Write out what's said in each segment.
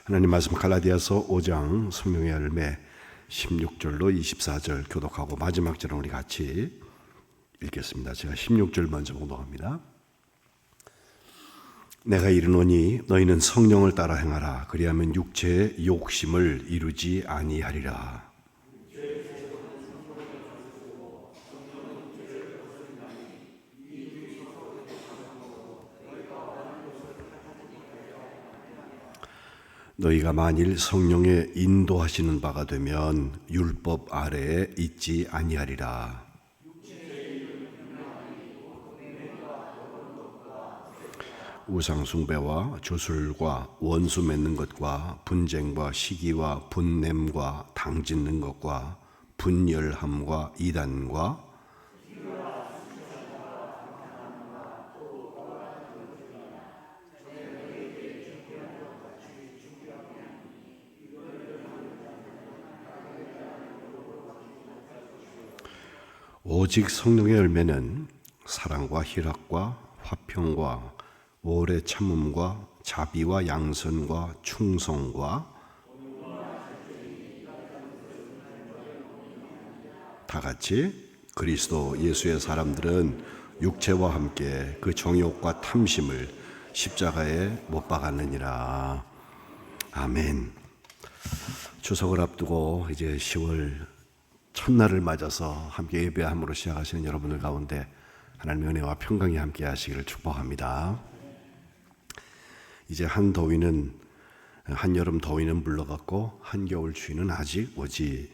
하나님 말씀 갈라디아서 5장 성령의 열매 16절로 24절 교독하고 마지막 절은 우리 같이 읽겠습니다. 제가 16절 먼저 봉독합니다. 내가 이르노니 너희는 성령을 따라 행하라. 그리하면 육체의 욕심을 이루지 아니하리라. 너희가 만일 성령의 인도하시는 바가 되면 율법 아래에 있지 아니하리라. 우상 숭배와 주술과 원수 맺는 것과 분쟁과 시기와 분냄과 당짓는 것과 분열함과 이단과 오직 성령의 열매는 사랑과 희락과 화평과 오래 참음과 자비와 양선과 충성과 다 같이 그리스도 예수의 사람들은 육체와 함께 그 정욕과 탐심을 십자가에 못 박았느니라. 아멘. 추석을 앞두고 이제 10월 첫날을 맞아서 함께 예배함으로 시작하시는 여러분들 가운데 하나님의 은혜와 평강이 함께 하시기를 축복합니다. 이제 한여름 더위는 물러갔고 한겨울 추위는 아직 오지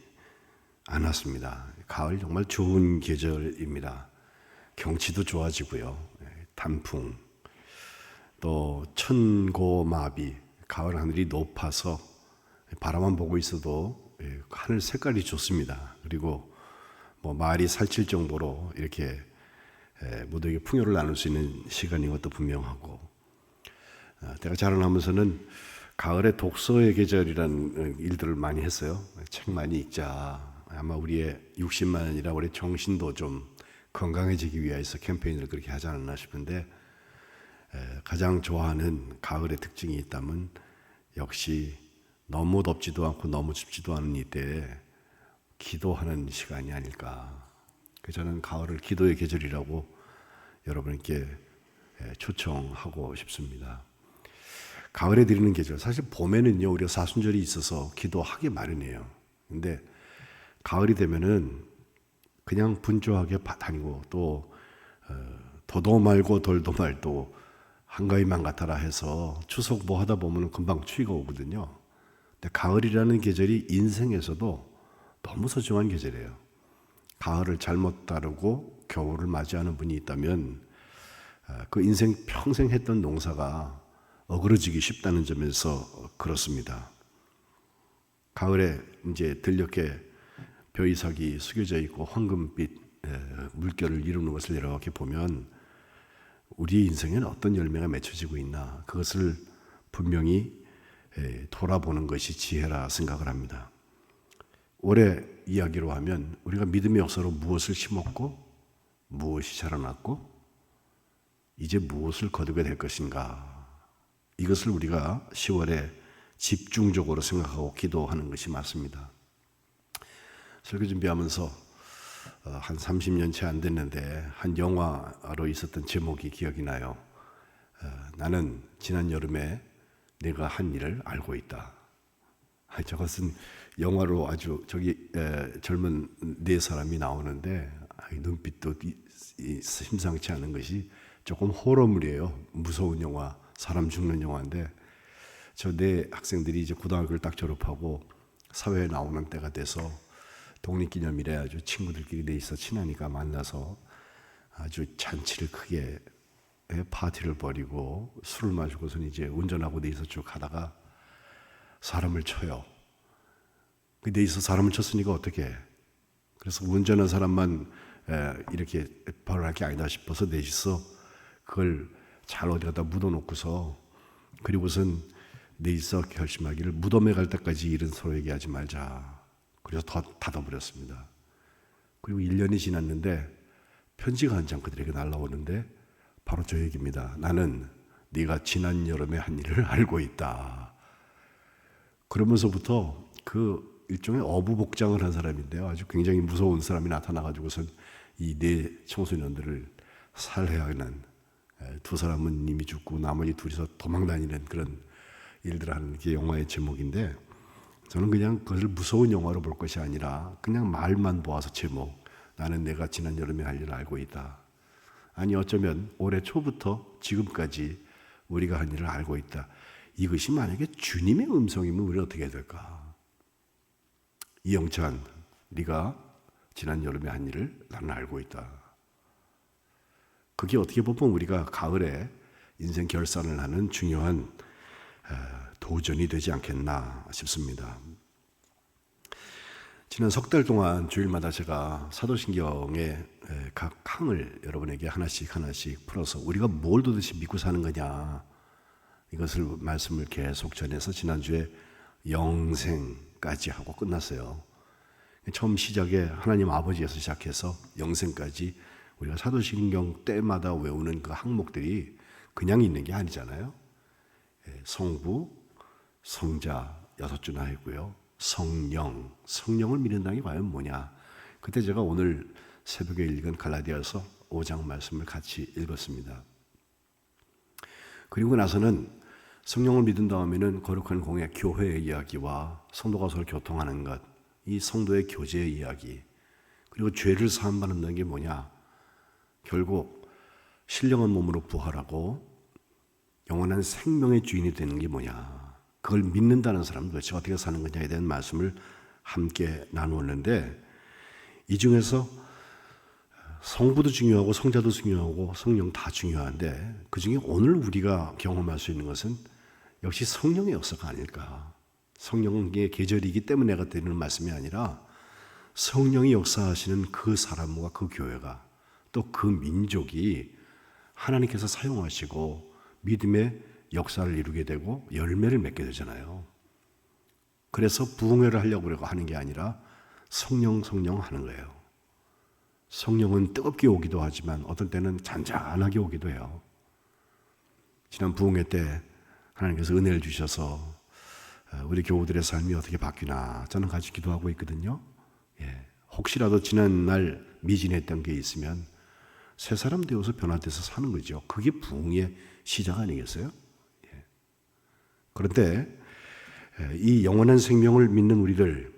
않았습니다. 가을 정말 좋은 계절입니다. 경치도 좋아지고요. 단풍, 또 천고마비, 가을 하늘이 높아서 바라만 보고 있어도 하늘 색깔이 좋습니다. 그리고 말이 살찔 정도로 이렇게 모두에게 풍요를 나눌 수 있는 시간인 것도 분명하고, 제가 자라나면서는 가을에 독서의 계절이라는 일들을 많이 했어요. 책 많이 읽자. 아마 우리의 60만 원이라 우리 정신도 좀 건강해지기 위해서 캠페인을 그렇게 하지 않았나 싶은데, 가장 좋아하는 가을의 특징이 있다면 역시 너무 덥지도 않고 너무 춥지도 않은 이때에 기도하는 시간이 아닐까. 저는 가을을 기도의 계절이라고 여러분께 초청하고 싶습니다. 가을에 드리는 계절, 사실 봄에는요 우리가 사순절이 있어서 기도하기 마련이에요. 근데 가을이 되면은 그냥 분주하게 다니고 또 더도 말고 덜도 말도 한가위만 같아라 해서 추석 뭐 하다 보면 금방 추위가 오거든요. 근데 가을이라는 계절이 인생에서도 너무 소중한 계절이에요. 가을을 잘못 따르고 겨울을 맞이하는 분이 있다면 그 인생 평생 했던 농사가 어그러지기 쉽다는 점에서 그렇습니다. 가을에 이제 들녘에 벼이삭이 숙여져 있고 황금빛 물결을 이루는 것을 이렇게 보면 우리의 인생에는 어떤 열매가 맺혀지고 있나, 그것을 분명히 돌아보는 것이 지혜라 생각을 합니다. 올해 이야기로 하면 우리가 믿음의 역사로 무엇을 심었고 무엇이 자라났고 이제 무엇을 거두게 될 것인가, 이것을 우리가 10월에 집중적으로 생각하고 기도하는 것이 맞습니다. 설교 준비하면서 한 30년 채 안 됐는데 한 영화로 있었던 제목이 기억이 나요. 나는 지난 여름에 내가 한 일을 알고 있다. 저것은 영화로 아주 젊은 네 사람이 나오는데 눈빛도 심상치 않은 것이 조금 호러물이에요. 무서운 영화, 사람 죽는 영화인데, 저 네 학생들이 이제 고등학교를 딱 졸업하고 사회에 나오는 때가 돼서 독립기념일에 아주 친구들끼리 넷이서 친하니까 만나서 아주 잔치를 크게 파티를 벌이고 술을 마시고선 이제 운전하고 넷이서 쭉 가다가 사람을 쳐요. 그 넷이서 사람을 쳤으니까 어떻게 해? 그래서 운전한 사람만 이렇게 벌할 게 아니다 싶어서 넷이서 그걸 잘 어디 갖다 묻어놓고서, 그리고선 넷이서 결심하기를 무덤에 갈 때까지 일은 서로 얘기하지 말자. 그래서 더 닫아버렸습니다. 그리고 1년이 지났는데 편지가 한 장 그들에게 날라오는데 바로 저 얘기입니다. 나는 네가 지난 여름에 한 일을 알고 있다. 그러면서부터 그 일종의 어부복장을 한 사람인데요. 아주 굉장히 무서운 사람이 나타나가지고선 이 네 청소년들을 살해야 하는, 두 사람은 이미 죽고 나머지 둘이서 도망다니는 그런 일들을 하는 게 영화의 제목인데, 저는 그냥 그것을 무서운 영화로 볼 것이 아니라 그냥 말만 보아서 제목, 나는 내가 지난 여름에 할 일을 알고 있다. 아니 어쩌면 올해 초부터 지금까지 우리가 한 일을 알고 있다. 이것이 만약에 주님의 음성이면 우리는 어떻게 해야 될까? 이영찬, 네가 지난 여름에 한 일을 나는 알고 있다. 그게 어떻게 보면 우리가 가을에 인생 결산을 하는 중요한 도전이 되지 않겠나 싶습니다. 지난 석 달 동안 주일마다 제가 사도신경의 각 항을 여러분에게 하나씩 풀어서 우리가 뭘 도대체 믿고 사는 거냐, 이것을 말씀을 계속 전해서 지난주에 영생까지 하고 끝났어요. 처음 시작에 하나님 아버지에서 시작해서 영생까지 우리가 사도신경 때마다 외우는 그 항목들이 그냥 있는 게 아니잖아요. 성부, 성자 6주나 했고요. 성령을 믿는다는 게 과연 뭐냐. 그때 제가 오늘 새벽에 읽은 갈라디아서 5장 말씀을 같이 읽었습니다. 그리고 나서는 성령을 믿은 다음에는 거룩한 공예 교회의 이야기와 성도가 서로 교통하는 것, 이 성도의 교제의 이야기, 그리고 죄를 사함받는다는 게 뭐냐. 결국 신령한 몸으로 부활하고 영원한 생명의 주인이 되는 게 뭐냐. 그걸 믿는다는 사람은 도대체 어떻게 사는 거냐에 대한 말씀을 함께 나누었는데, 이 중에서 성부도 중요하고 성자도 중요하고 성령 다 중요한데, 그 중에 오늘 우리가 경험할 수 있는 것은 역시 성령의 역사가 아닐까. 성령의 계절이기 때문에 내가 드리는 말씀이 아니라 성령이 역사하시는 그 사람과 그 교회가 또 그 민족이 하나님께서 사용하시고 믿음의 역사를 이루게 되고 열매를 맺게 되잖아요. 그래서 부흥회를 하려고 하는 게 아니라 성령 하는 거예요. 성령은 뜨겁게 오기도 하지만 어떤 때는 잔잔하게 오기도 해요. 지난 부흥회 때 하나님께서 은혜를 주셔서 우리 교우들의 삶이 어떻게 바뀌나 저는 같이 기도하고 있거든요. 혹시라도 지난날 미진했던 게 있으면 새 사람 되어서 변화돼서 사는 거죠. 그게 부흥의 시작 아니겠어요? 그런데 이 영원한 생명을 믿는 우리들,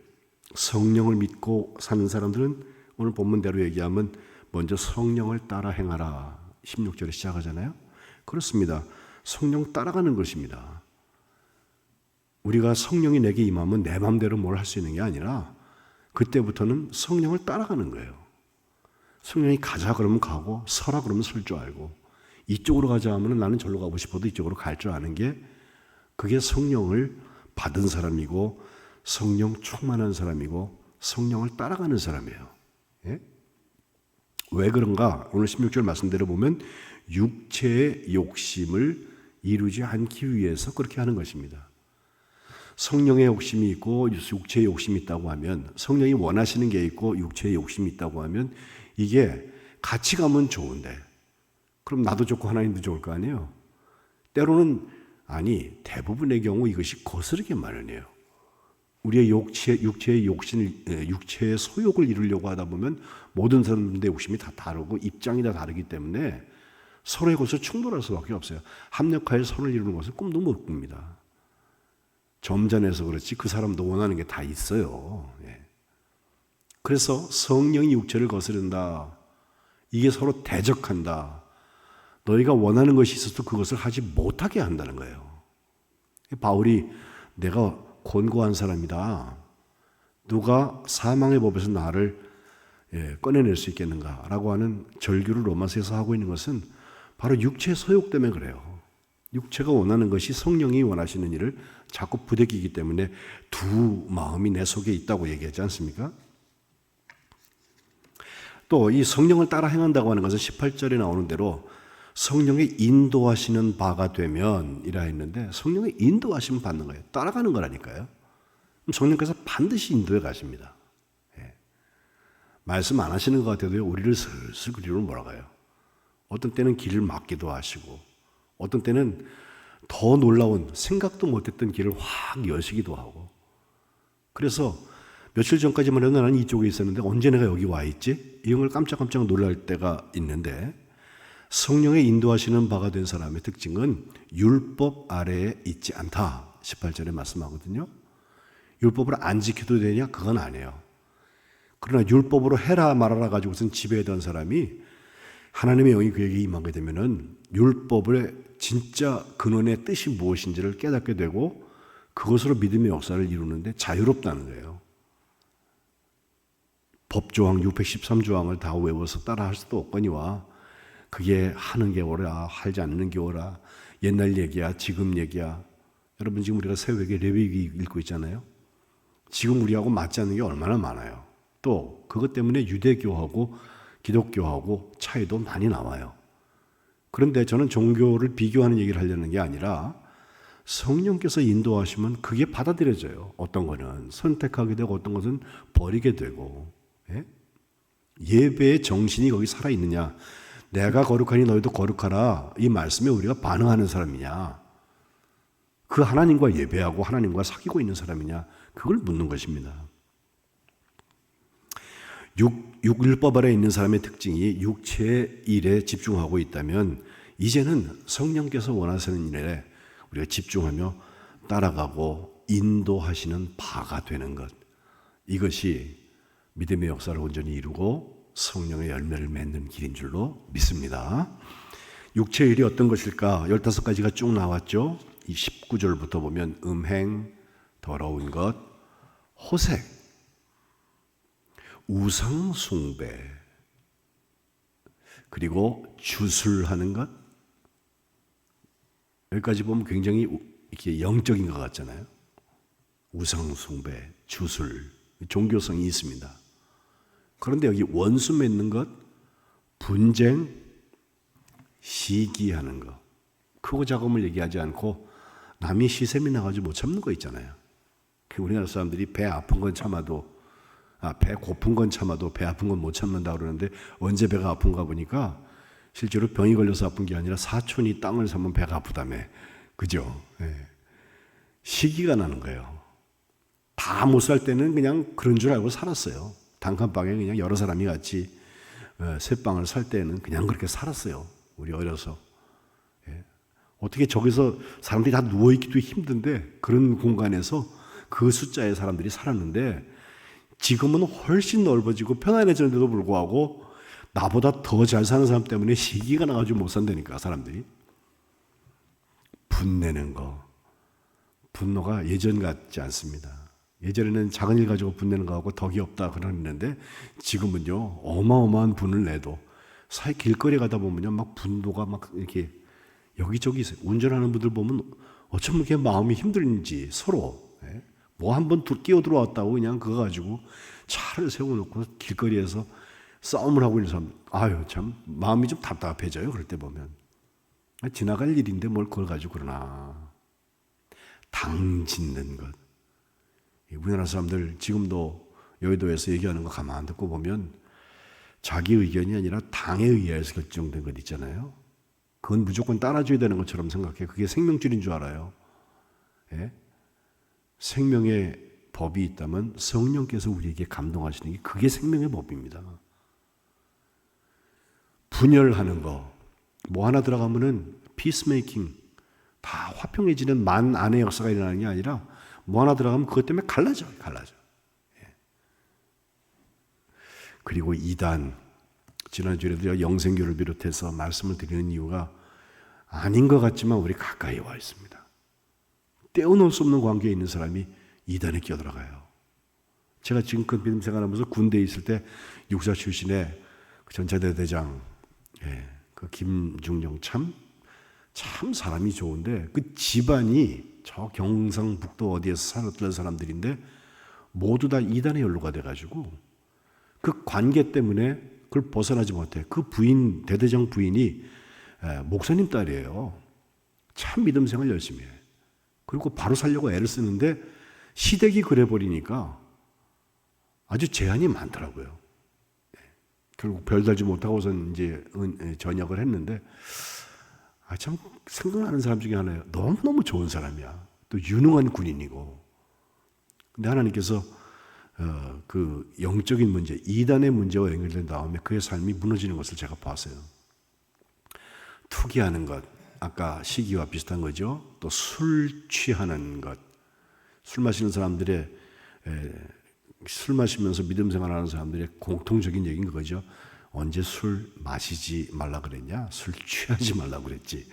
성령을 믿고 사는 사람들은 오늘 본문대로 얘기하면 먼저 성령을 따라 행하라 16절에 시작하잖아요. 그렇습니다. 성령 따라가는 것입니다. 우리가 성령이 내게 임하면 내 마음대로 뭘 할 수 있는 게 아니라 그때부터는 성령을 따라가는 거예요. 성령이 가자 그러면 가고 서라 그러면 설 줄 알고, 이쪽으로 가자 하면 나는 절로 가고 싶어도 이쪽으로 갈 줄 아는 게, 그게 성령을 받은 사람이고 성령 충만한 사람이고 성령을 따라가는 사람이에요. 왜 그런가? 오늘 16절 말씀대로 보면 육체의 욕심을 이루지 않기 위해서 그렇게 하는 것입니다. 성령의 욕심이 있고 육체의 욕심이 있다고 하면, 성령이 원하시는 게 있고 육체의 욕심이 있다고 하면 이게 같이 가면 좋은데, 그럼 나도 좋고 하나님도 좋을 거 아니에요. 때로는, 아니 대부분의 경우 이것이 거스르게 마련이에요. 우리의 육체의 욕심을, 육체의 소욕을 이루려고 하다 보면 모든 사람들의 욕심이 다 다르고 입장이 다 다르기 때문에 서로의 것을 충돌할 수밖에 없어요. 합력하여 선을 이루는 것을 꿈도 못 꿉니다. 점잖아서 그렇지 그 사람도 원하는 게 다 있어요. 그래서 성령이 육체를 거스른다. 이게 서로 대적한다. 너희가 원하는 것이 있어도 그것을 하지 못하게 한다는 거예요. 바울이 내가 권고한 사람이다. 누가 사망의 법에서 나를 꺼내낼 수 있겠는가? 라고 하는 절규를 로마서에서 하고 있는 것은 바로 육체의 소욕 때문에 그래요. 육체가 원하는 것이 성령이 원하시는 일을 자꾸 부대끼기 때문에 두 마음이 내 속에 있다고 얘기하지 않습니까? 또 이 성령을 따라 행한다고 하는 것은 18절에 나오는 대로 성령의 인도하시는 바가 되면 이라 했는데, 성령의 인도하심을 받는 거예요. 따라가는 거라니까요. 성령께서 반드시 인도해 가십니다. 말씀 안 하시는 것 같아도 우리를 슬슬 그리로 몰아가요. 어떤 때는 길을 막기도 하시고, 어떤 때는 더 놀라운 생각도 못했던 길을 확 여시기도 하고, 그래서 며칠 전까지만 해도 나는 이쪽에 있었는데 언제 내가 여기 와 있지? 이런 걸 깜짝깜짝 놀랄 때가 있는데, 성령의 인도하시는 바가 된 사람의 특징은 율법 아래에 있지 않다. 18절에 말씀하거든요. 율법을 안 지켜도 되냐? 그건 아니에요. 그러나 율법으로 해라 말아라 가지고선 지배하던 사람이 하나님의 영이 그에게 임하게 되면은 율법의 진짜 근원의 뜻이 무엇인지를 깨닫게 되고 그것으로 믿음의 역사를 이루는데 자유롭다는 거예요. 법조항 613조항을 다 외워서 따라할 수도 없거니와 그게 하는 게 옳아, 하지 않는 게 옳아, 옛날 얘기야, 지금 얘기야. 여러분 지금 우리가 새벽에 레위기 읽고 있잖아요. 지금 우리하고 맞지 않는 게 얼마나 많아요. 또 그것 때문에 유대교하고 기독교하고 차이도 많이 나와요. 그런데 저는 종교를 비교하는 얘기를 하려는 게 아니라 성령께서 인도하시면 그게 받아들여져요. 어떤 거는 선택하게 되고 어떤 것은 버리게 되고. 예? 예배의 정신이 거기 살아있느냐. 내가 거룩하니 너희도 거룩하라. 이 말씀에 우리가 반응하는 사람이냐. 그 하나님과 예배하고 하나님과 사귀고 있는 사람이냐. 그걸 묻는 것입니다. 율법 아래 있는 사람의 특징이 육체의 일에 집중하고 있다면 이제는 성령께서 원하시는 일에 우리가 집중하며 따라가고 인도하시는 바가 되는 것. 이것이 믿음의 역사를 온전히 이루고 성령의 열매를 맺는 길인 줄로 믿습니다. 육체의 일이 어떤 것일까? 15가지가 쭉 나왔죠. 이 19절부터 보면 음행, 더러운 것, 호색, 우상 숭배, 그리고 주술하는 것. 여기까지 보면 굉장히 이렇게 영적인 것 같잖아요. 우상 숭배, 주술, 종교성이 있습니다. 그런데 여기 원수 맺는 것, 분쟁, 시기하는 것, 크고 작음을 얘기하지 않고 남이 시샘이 나가지고 못 참는 거 있잖아요. 우리나라 사람들이 배 아픈 건 참아도, 배 고픈 건 참아도 배 아픈 건 못 참는다 그러는데 언제 배가 아픈가 보니까 실제로 병이 걸려서 아픈 게 아니라 사촌이 땅을 사면 배가 아프다며. 그죠? 예. 시기가 나는 거예요. 다 못 살 때는 그냥 그런 줄 알고 살았어요. 단칸방에 그냥 여러 사람이 같이 새 방을 살 때는 그냥 그렇게 살았어요. 우리 어려서. 예. 어떻게 저기서 사람들이 다 누워있기도 힘든데 그런 공간에서 그 숫자의 사람들이 살았는데 지금은 훨씬 넓어지고 편안해졌는데도 불구하고 나보다 더 잘 사는 사람 때문에 시기가 나가지고 못 산다니까 사람들이. 분내는 거. 분노가 예전 같지 않습니다. 예전에는 작은 일 가지고 분내는 거하고 덕이 없다 그러는데 지금은요 어마어마한 분을 내도 사이 길거리 가다 보면요 막 분노가 막 이렇게 여기저기 있어요. 운전하는 분들 보면 어쩜 이렇게 마음이 힘든지 서로 뭐 한번 끼어 들어왔다고 그냥 그거 가지고 차를 세워놓고 길거리에서 싸움을 하고 있는 사람. 아유 참 마음이 좀 답답해져요. 그럴 때 보면 지나갈 일인데 뭘 그걸 가지고 그러나. 당 짓는 것. 우리나라 사람들 지금도 여의도에서 얘기하는 거 가만 듣고 보면 자기 의견이 아니라 당에 의해서 결정된 것 있잖아요. 그건 무조건 따라줘야 되는 것처럼 생각해. 그게 생명줄인 줄 알아요. 예? 생명의 법이 있다면 성령께서 우리에게 감동하시는 게 그게 생명의 법입니다. 분열하는 거. 뭐 하나 들어가면은 피스메이킹, 다 화평해지는 만 안의 역사가 일어나는 게 아니라 뭐 하나 들어가면 그것 때문에 갈라져. 예. 그리고 이단, 지난주에도 영생교를 비롯해서 말씀을 드리는 이유가 아닌 것 같지만 우리 가까이 와 있습니다. 떼어놓을 수 없는 관계에 있는 사람이 이단에 끼어들어가요. 제가 지금껏 믿음 생활하면서 군대에 있을 때 육사 출신의 그 전차대 대장, 그 김중령 참 사람이 좋은데 그 집안이 저 경상북도 어디에서 살았던 사람들인데 모두 다 이단의 연루가 돼가지고 그 관계 때문에 그걸 벗어나지 못해. 그 부인, 대대장 부인이 목사님 딸이에요. 참 믿음 생활 열심히 해. 그리고 바로 살려고 애를 쓰는데 시댁이 그래버리니까 아주 제한이 많더라고요. 결국 별달지 못하고선 이제 전역을 했는데 참 생각나는 사람 중에 하나예요. 너무너무 좋은 사람이야. 또 유능한 군인이고. 근데 하나님께서 그 영적인 문제, 이단의 문제와 연결된 다음에 그의 삶이 무너지는 것을 제가 봤어요. 투기하는 것, 아까 시기와 비슷한 거죠. 또 술 취하는 것, 술 마시는 사람들의 술 마시면서 믿음 생활하는 사람들의 공통적인 얘기인 거죠. 언제 술 마시지 말라 그랬냐? 술 취하지 말라 그랬지.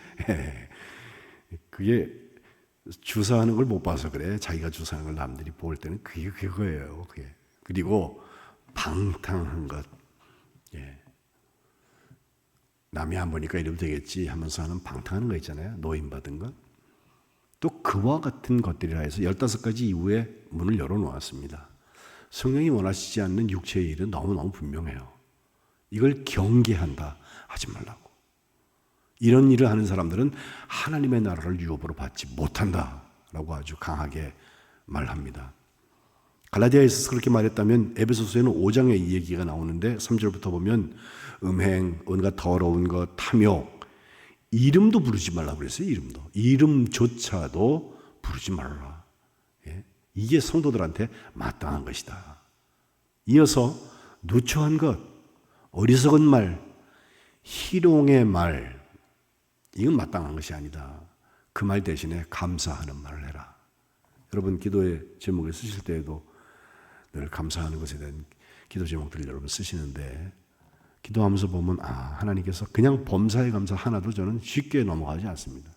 그게 주사하는 걸 못 봐서 그래. 자기가 주사하는 걸 남들이 볼 때는 그게 그거예요. 그게. 그리고 방탕한 것. 남이 안 보니까 이러면 되겠지 하면서 하는 방탕하는 거 있잖아요. 노임받은 것. 또 그와 같은 것들이라 해서 15가지 이후에 문을 열어놓았습니다. 성령이 원하시지 않는 육체의 일은 너무너무 분명해요. 이걸 경계한다. 하지 말라고. 이런 일을 하는 사람들은 하나님의 나라를 유업으로 받지 못한다 라고 아주 강하게 말합니다. 갈라디아에서 그렇게 말했다면 에베소서에는 5장에 이 얘기가 나오는데 3절부터 보면 음행, 온갖 더러운 것, 탐욕, 이름도 부르지 말라 그랬어요. 이름조차도 부르지 말라. 이게 성도들한테 마땅한 것이다. 이어서 누추한 것, 어리석은 말, 희롱의 말, 이건 마땅한 것이 아니다. 그 말 대신에 감사하는 말을 해라. 여러분 기도의 제목을 쓰실 때에도 늘 감사하는 것에 대한 기도 제목들을 여러분 쓰시는데 기도하면서 보면 하나님께서 그냥 범사에 감사 하나도 저는 쉽게 넘어가지 않습니다.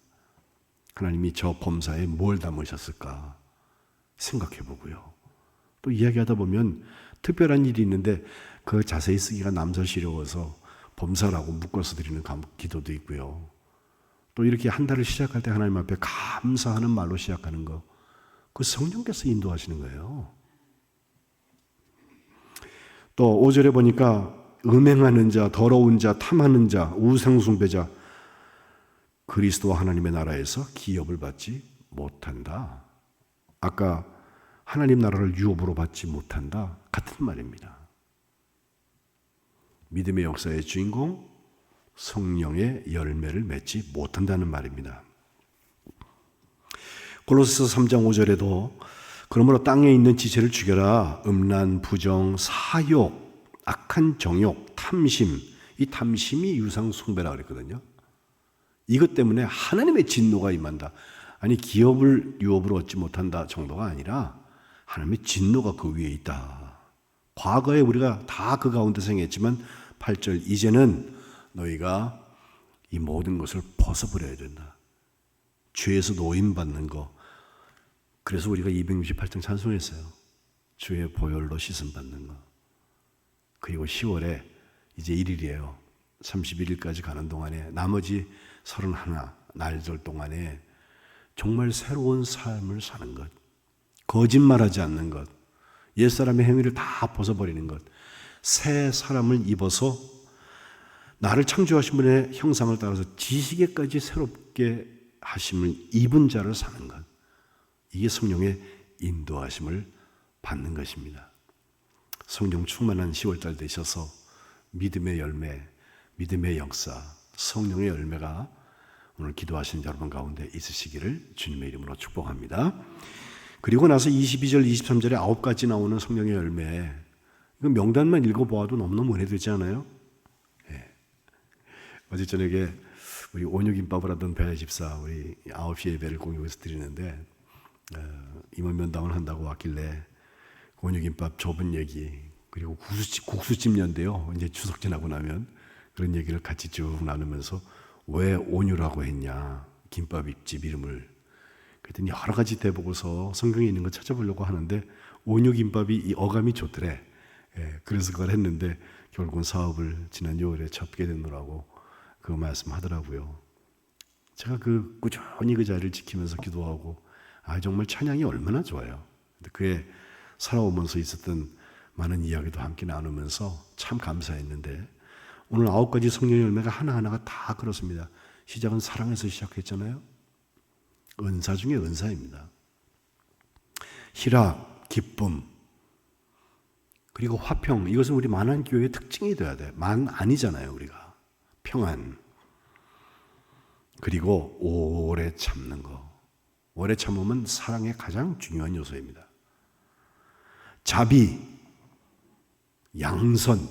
하나님이 저 범사에 뭘 담으셨을까 생각해 보고요. 또 이야기하다 보면 특별한 일이 있는데 그 자세히 쓰기가 남사시려워서 범사라고 묶어서 드리는 기도도 있고요. 또 이렇게 한 달을 시작할 때 하나님 앞에 감사하는 말로 시작하는 거, 그 성령께서 인도하시는 거예요. 또 5절에 보니까 음행하는 자, 더러운 자, 탐하는 자, 우상숭배자, 그리스도와 하나님의 나라에서 기업을 받지 못한다. 아까 하나님 나라를 유업으로 받지 못한다. 같은 말입니다. 믿음의 역사의 주인공, 성령의 열매를 맺지 못한다는 말입니다. 골로새서 3장 5절에도 그러므로 땅에 있는 지체를 죽여라. 음란, 부정, 사욕, 악한 정욕, 탐심. 이 탐심이 유상숭배라고 그랬거든요. 이것 때문에 하나님의 진노가 임한다. 아니 기업을 유업으로 얻지 못한다 정도가 아니라 하나님의 진노가 그 위에 있다. 과거에 우리가 다 그 가운데 생했지만 8절 이제는 너희가 이 모든 것을 벗어버려야 된다. 죄에서 노임받는 거. 그래서 우리가 268장 찬송했어요. 주의 보혈로 씻음받는 거. 그리고 10월에 이제 1일이에요. 31일까지 가는 동안에 나머지 31 날들 동안에 정말 새로운 삶을 사는 것. 거짓말하지 않는 것. 옛사람의 행위를 다 벗어버리는 것. 새 사람을 입어서 나를 창조하신 분의 형상을 따라서 지식에까지 새롭게 하심을 입은 자를 사는 것. 이게 성령의 인도하심을 받는 것입니다. 성령 충만한 10월달 되셔서 믿음의 열매, 믿음의 역사, 성령의 열매가 오늘 기도하시는 여러분 가운데 있으시기를 주님의 이름으로 축복합니다. 그리고 나서 22절, 23절에 9가지 나오는 성령의 열매, 이거 명단만 읽어보아도 너무너무 은혜되지 않아요? 어제 저녁에 우리 온유김밥을 하던 배아 집사 우리 9시 예배를 공유해서 드리는데 임원 면담을 한다고 왔길래 온유김밥 좁은 얘기 그리고 국수집 연대요. 이제 추석 지나고 나면 그런 얘기를 같이 쭉 나누면서 왜 온유라고 했냐 김밥집 이름을 그랬더니 여러 가지 대보고서 성경에 있는 거 찾아보려고 하는데 온유김밥이 이 어감이 좋더래. 그래서 그걸 했는데 결국은 사업을 지난 6월에 접게 되느라고 그 말씀하더라고요. 제가 그 꾸준히 그 자리를 지키면서 기도하고 정말 찬양이 얼마나 좋아요. 그의 살아오면서 있었던 많은 이야기도 함께 나누면서 참 감사했는데 오늘 9가지 성령의 열매가 하나하나가 다 그렇습니다. 시작은 사랑에서 시작했잖아요. 은사 중에 은사입니다. 희락, 기쁨, 그리고 화평. 이것은 우리 만안교회의 특징이 돼야 돼. 만 아니잖아요 우리가. 평안. 그리고 오래 참는 거. 오래 참으면 사랑의 가장 중요한 요소입니다. 자비, 양선,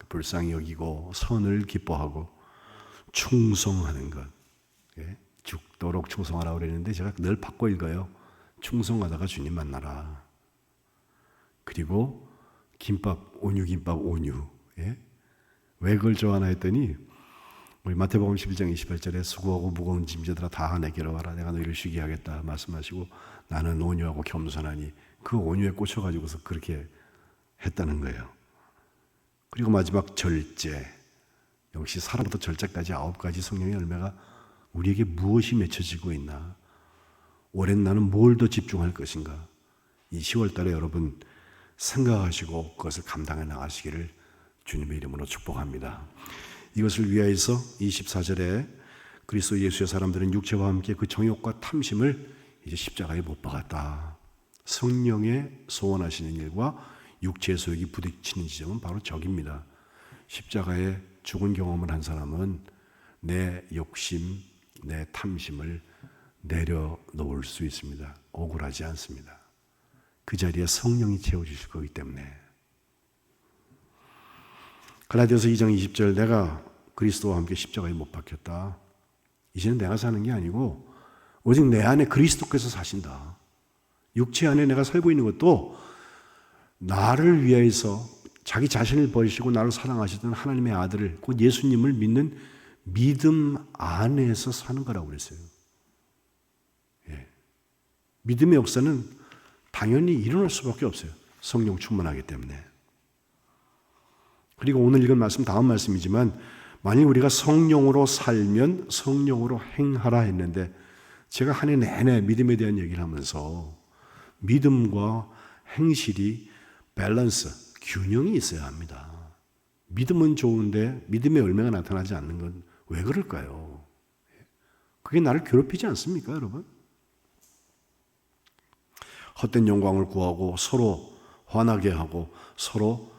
불쌍히 여기고 선을 기뻐하고 충성하는 것. 예? 죽도록 충성하라고 그랬는데 제가 늘 바꿔 읽어요. 충성하다가 주님 만나라. 그리고 김밥, 온유김밥, 온유. 예? 왜 그걸 좋아하나 했더니 우리 마태복음 11장 28절에 수고하고 무거운 짐자들아 다 내게로 와라. 내가 너희를 쉬게 하겠다 말씀하시고 나는 온유하고 겸손하니 그 온유에 꽂혀가지고서 그렇게 했다는 거예요. 그리고 마지막 절제. 역시 사랑부터 절제까지 9가지 성령의 열매가 우리에게 무엇이 맺혀지고 있나? 올해는 나는 뭘 더 집중할 것인가? 이 10월 달에 여러분 생각하시고 그것을 감당해 나가시기를 주님의 이름으로 축복합니다. 이것을 위하여서 24절에 그리스도 예수의 사람들은 육체와 함께 그 정욕과 탐심을 이제 십자가에 못 박았다. 성령의 소원하시는 일과 육체의 소욕이 부딪히는 지점은 바로 저깁니다. 십자가에 죽은 경험을 한 사람은 내 욕심, 내 탐심을 내려놓을 수 있습니다. 억울하지 않습니다. 그 자리에 성령이 채워주실 거기 때문에. 갈라디아서 2장 20절 내가 그리스도와 함께 십자가에 못 박혔다. 이제는 내가 사는 게 아니고 오직 내 안에 그리스도께서 사신다. 육체 안에 내가 살고 있는 것도 나를 위해서 자기 자신을 버리시고 나를 사랑하시던 하나님의 아들을 곧 예수님을 믿는 믿음 안에서 사는 거라고 그랬어요. 예. 믿음의 역사는 당연히 일어날 수밖에 없어요. 성령 충만하기 때문에. 그리고 오늘 읽은 말씀 다음 말씀이지만 만일 우리가 성령으로 살면 성령으로 행하라 했는데 제가 한 해 내내 믿음에 대한 얘기를 하면서 믿음과 행실이 밸런스, 균형이 있어야 합니다. 믿음은 좋은데 믿음의 열매가 나타나지 않는 건 왜 그럴까요? 그게 나를 괴롭히지 않습니까, 여러분? 헛된 영광을 구하고 서로 화나게 하고 서로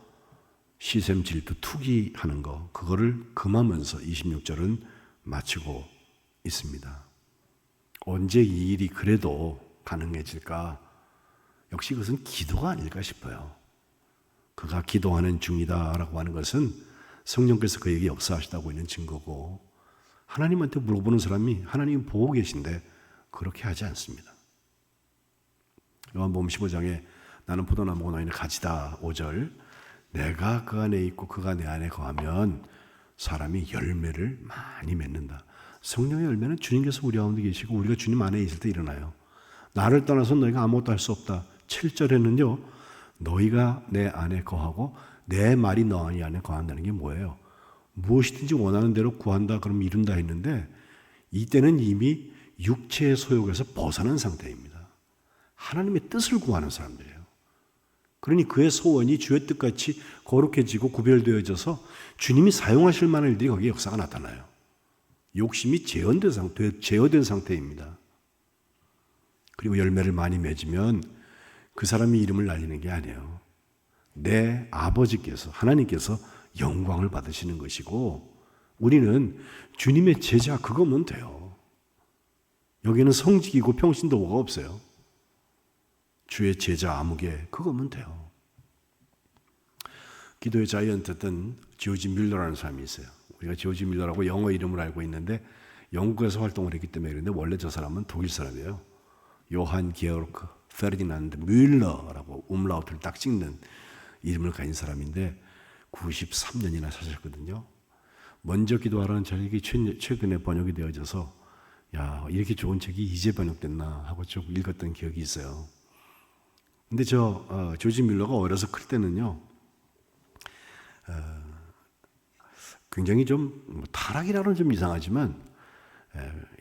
시샘 질투 투기하는 거 그거를 금하면서 26절은 마치고 있습니다. 언제 이 일이 그래도 가능해질까? 역시 그것은 기도가 아닐까 싶어요. 그가 기도하는 중이다라고 하는 것은 성령께서 그에게 역사하시다고 있는 증거고 하나님한테 물어보는 사람이 하나님 보고 계신데 그렇게 하지 않습니다. 요한복음 15장에 나는 포도나무고 너희는 가지다 5절 내가 그 안에 있고 그가 내 안에 거하면 사람이 열매를 많이 맺는다. 성령의 열매는 주님께서 우리 가운데 계시고 우리가 주님 안에 있을 때 일어나요. 나를 떠나서 너희가 아무것도 할 수 없다. 7절에는요. 너희가 내 안에 거하고 내 말이 너희 안에 거한다는 게 뭐예요? 무엇이든지 원하는 대로 구한다 그러면 이룬다 했는데 이때는 이미 육체의 소욕에서 벗어난 상태입니다. 하나님의 뜻을 구하는 사람들이에요. 그러니 그의 소원이 주의 뜻같이 거룩해지고 구별되어져서 주님이 사용하실 만한 일들이 거기에 역사가 나타나요. 욕심이 제어된 상태입니다. 그리고 열매를 많이 맺으면 그 사람이 이름을 날리는 게 아니에요. 내 아버지께서 하나님께서 영광을 받으시는 것이고 우리는 주님의 제자 그거면 돼요. 여기는 성직이고 평신도가 없어요. 주의 제자 아무개 그거면 돼요. 기도의 자이언트였던 지오지 밀러라는 사람이 있어요. 우리가 지오지 밀러라고 영어 이름을 알고 있는데 영국에서 활동을 했기 때문에 그런데 원래 저 사람은 독일 사람이에요. 요한 게오르크 페르디난드 뮬러라고 umlaut를 딱 찍는 이름을 가진 사람인데 93년이나 사셨거든요. 먼저 기도하라는 책이 최근에 번역이 되어져서 야 이렇게 좋은 책이 이제 번역됐나 하고 쭉 읽었던 기억이 있어요. 근데 조지 밀러가 어려서 클 때는요 굉장히 좀 타락이라는 좀 이상하지만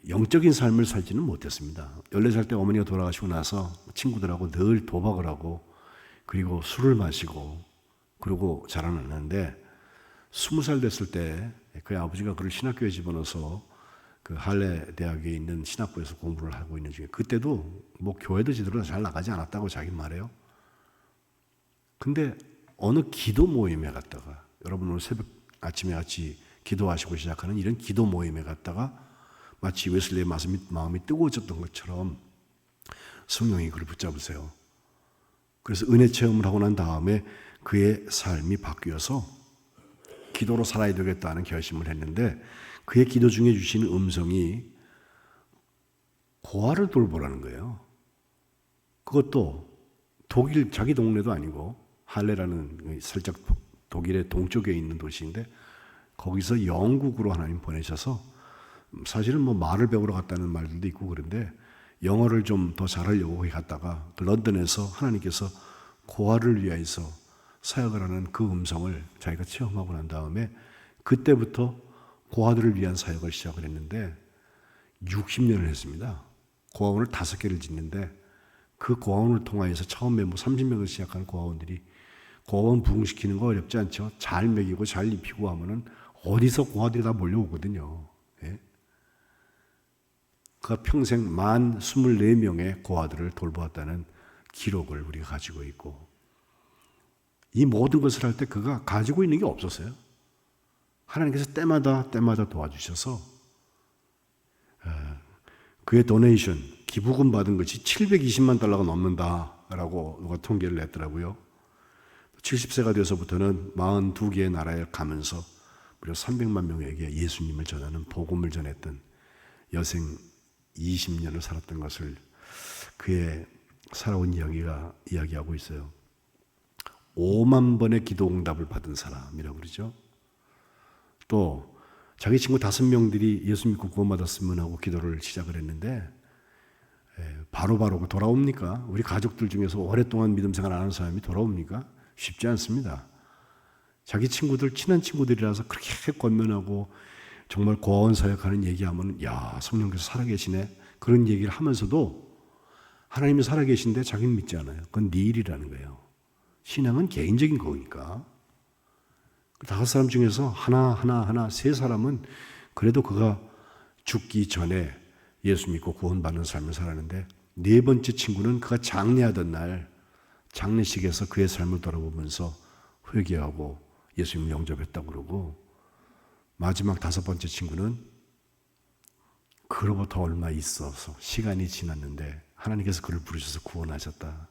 영적인 삶을 살지는 못했습니다. 14살 때 어머니가 돌아가시고 나서 친구들하고 늘 도박을 하고 그리고 술을 마시고 그러고 자라났는데 20살 됐을 때 그의 아버지가 그를 신학교에 집어넣어서 그 할레 대학에 있는 신학부에서 공부를 하고 있는 중에 그때도 뭐 교회도 제대로 잘 나가지 않았다고 자기 말해요. 근데 어느 기도 모임에 갔다가 여러분 오늘 새벽 아침에 같이 기도하시고 시작하는 이런 기도 모임에 갔다가 마치 웨슬리의 마음이 뜨거워졌던 것처럼 성령이 그를 붙잡으세요. 그래서 은혜 체험을 하고 난 다음에 그의 삶이 바뀌어서 기도로 살아야 되겠다는 결심을 했는데, 그의 기도 중에 주시는 음성이 고아를 돌보라는 거예요. 그것도 독일 자기 동네도 아니고 할레라는 살짝 독일의 동쪽에 있는 도시인데, 거기서 영국으로 하나님 보내셔서, 사실은 뭐 말을 배우러 갔다는 말들도 있고 그런데 영어를 좀 더 잘하려고 거기 갔다가 런던에서 하나님께서 고아를 위하여서 사역을 하는 그 음성을 자기가 체험하고 난 다음에 그때부터 고아들을 위한 사역을 시작을 했는데 60년을 했습니다. 고아원을 5개를 짓는데, 그 고아원을 통하여서 처음에 30명을 시작한 고아원들이, 고아원 부흥시키는 거 어렵지 않죠. 잘 먹이고 잘 입히고 하면은 어디서 고아들이 다 몰려오거든요. 예? 그가 평생 24명의 고아들을 돌보았다는 기록을 우리가 가지고 있고, 이 모든 것을 할 때 그가 가지고 있는 게 없었어요. 하나님께서 때마다 도와주셔서 그의 도네이션, 기부금 받은 것이 720만 달러가 넘는다라고 누가 통계를 냈더라고요. 70세가 돼서부터는 42개의 나라에 가면서 무려 300만 명에게 예수님을 전하는 복음을 전했던 여생 20년을 살았던 것을 그의 살아온 이야기하고 있어요. 5만 번의 기도 응답을 받은 사람이라고 그러죠. 또 자기 친구 5명들이 예수 믿고 구원받았으면 하고 기도를 시작을 했는데, 바로바로 돌아옵니까? 우리 가족들 중에서 오랫동안 믿음 생활 안 하는 사람이 돌아옵니까? 쉽지 않습니다. 자기 친구들, 친한 친구들이라서 그렇게 권면하고 정말 고아원 사역하는 얘기하면, 야, 성령께서 살아계시네, 그런 얘기를 하면서도 하나님이 살아계신데 자기는 믿지 않아요. 그건 네 일이라는 거예요. 신앙은 개인적인 거니까. 5사람 중에서 하나 3사람은 그래도 그가 죽기 전에 예수 믿고 구원받는 삶을 살았는데, 4번째 친구는 그가 장례하던 날 장례식에서 그의 삶을 돌아보면서 회개하고 예수님을 영접했다고 그러고, 마지막 5번째 친구는 그로부터 얼마 있어서 시간이 지났는데 하나님께서 그를 부르셔서 구원하셨다.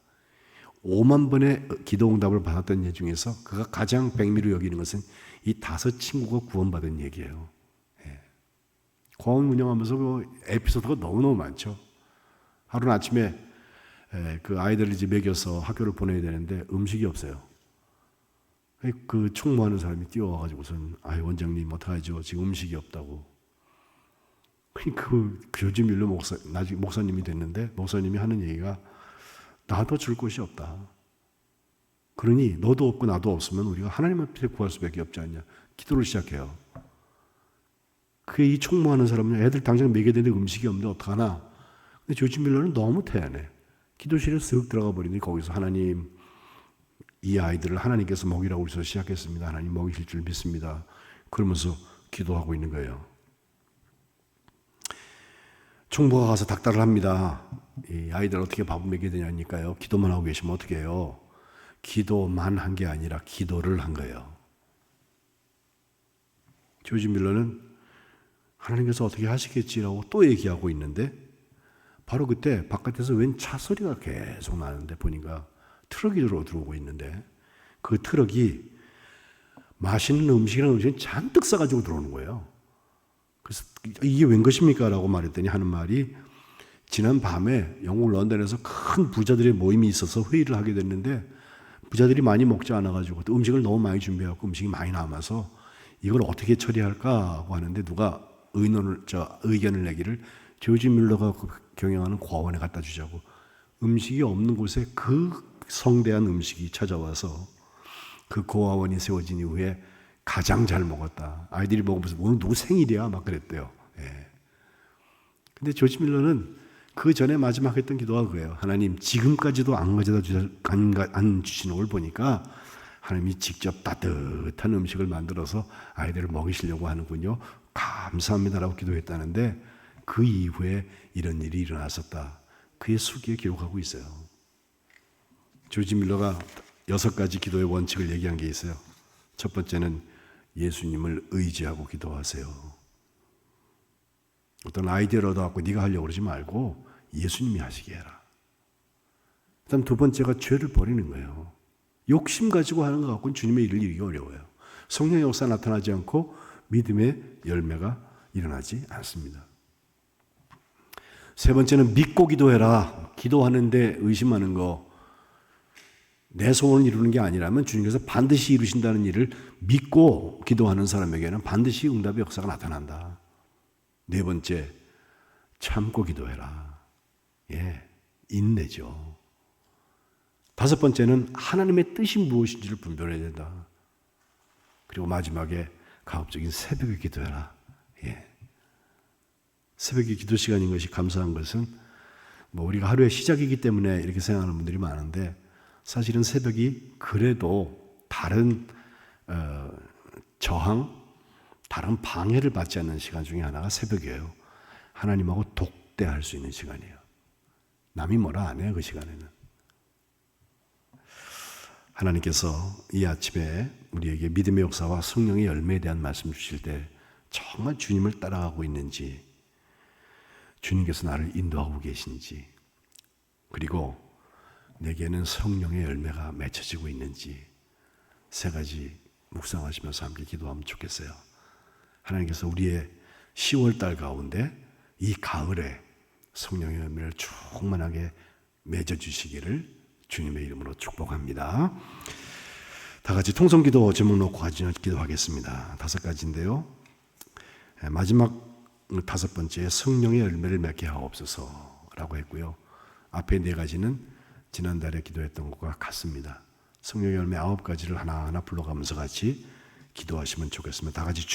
5만 번의 기도 응답을 받았던 예 중에서 그가 가장 백미로 여기는 것은 이 5 친구가 구원받은 얘기예요. 고아원 운영하면서 그 에피소드가 너무너무 많죠. 하루는 아침에 그 아이들을 이제 먹여서 학교를 보내야 되는데 음식이 없어요. 그 총무하는 사람이 뛰어와가지고선, 원장님 어떡하죠? 지금 음식이 없다고. 그 조지 밀러 나중에 목사님이 됐는데, 목사님이 하는 얘기가, 나도 줄 곳이 없다. 그러니 너도 없고 나도 없으면 우리가 하나님 앞에 구할 수밖에 없지 않냐. 기도를 시작해요. 이 총무하는 사람은 애들 당장 먹여야 되는데 음식이 없는데 어떡하나. 근데 조지 밀러는 너무 태연해. 기도실에 쓱 들어가 버리니 거기서, 하나님, 이 아이들을 하나님께서 먹이라고 해서 시작했습니다. 하나님 먹이실 줄 믿습니다. 그러면서 기도하고 있는 거예요. 총무가 가서 닥달을 합니다. 이 아이들 어떻게 밥을 먹여야 되냐니까요. 기도만 하고 계시면 어떻게 해요? 기도만 한 게 아니라 기도를 한 거예요. 조지 밀러는 하나님께서 어떻게 하시겠지라고 또 얘기하고 있는데, 바로 그때 바깥에서 웬 차 소리가 계속 나는데 보니까 트럭이 들어오고 있는데, 그 트럭이 맛있는 음식이라는 음식을 잔뜩 싸가지고 들어오는 거예요. 그래서 이게 웬 것입니까? 라고 말했더니 하는 말이, 지난 밤에 영국 런던에서 큰 부자들의 모임이 있어서 회의를 하게 됐는데, 부자들이 많이 먹지 않아가지고 또 음식을 너무 많이 준비해갖고 음식이 많이 남아서 이걸 어떻게 처리할까 하고 하는데, 누가 의견을 내기를 조지 밀러가 경영하는 고아원에 갖다 주자고. 음식이 없는 곳에 그 성대한 음식이 찾아와서 그 고아원이 세워진 이후에 가장 잘 먹었다. 아이들이 먹으면서 오늘 누구 생일이야? 막 그랬대요. 근데 조지 밀러는 그 전에 마지막 했던 기도가 그거예요. 하나님, 지금까지도 안 주시는 걸 보니까 하나님이 직접 따뜻한 음식을 만들어서 아이들을 먹이시려고 하는군요. 감사합니다라고 기도했다는데, 그 이후에 이런 일이 일어났었다. 그의 수기에 기록하고 있어요. 조지 밀러가 6가지 기도의 원칙을 얘기한 게 있어요. 첫 번째는 예수님을 의지하고 기도하세요. 어떤 아이디어를 얻어갖고 네가 하려고 그러지 말고 예수님이 하시게 해라. 그다음 두 번째가 죄를 버리는 거예요. 욕심 가지고 하는 것 갖고는 주님의 일을 이루기 어려워요. 성령의 역사 나타나지 않고 믿음의 열매가 일어나지 않습니다. 세 번째는 믿고 기도해라. 기도하는데 의심하는 거, 내 소원을 이루는 게 아니라면 주님께서 반드시 이루신다는 일을 믿고 기도하는 사람에게는 반드시 응답의 역사가 나타난다. 네 번째, 참고 기도해라. 인내죠. 다섯 번째는 하나님의 뜻이 무엇인지를 분별해야 된다. 그리고 마지막에 가급적인 새벽에 기도해라. 새벽이 기도 시간인 것이 감사한 것은 우리가 하루의 시작이기 때문에 이렇게 생각하는 분들이 많은데, 사실은 새벽이 그래도 다른 저항, 다른 방해를 받지 않는 시간 중에 하나가 새벽이에요. 하나님하고 독대할 수 있는 시간이에요. 남이 뭐라 안 해요, 그 시간에는. 하나님께서 이 아침에 우리에게 믿음의 역사와 성령의 열매에 대한 말씀 주실 때 정말 주님을 따라가고 있는지, 주님께서 나를 인도하고 계신지, 그리고 내게는 성령의 열매가 맺혀지고 있는지 세 가지 묵상하시면서 함께 기도하면 좋겠어요. 하나님께서 우리의 10월달 가운데 이 가을에 성령의 열매를 충만하게 맺어주시기를 주님의 이름으로 축복합니다. 다 같이 통성기도 제목 놓고 같이 기도하겠습니다. 5가지인데요. 마지막 5번째, 성령의 열매를 맺게 하옵소서라고 했고요. 앞에 4가지는 지난달에 기도했던 것과 같습니다. 성령의 열매 9가지를 하나하나 불러가면서 같이 기도하시면 좋겠습니다. 다 같이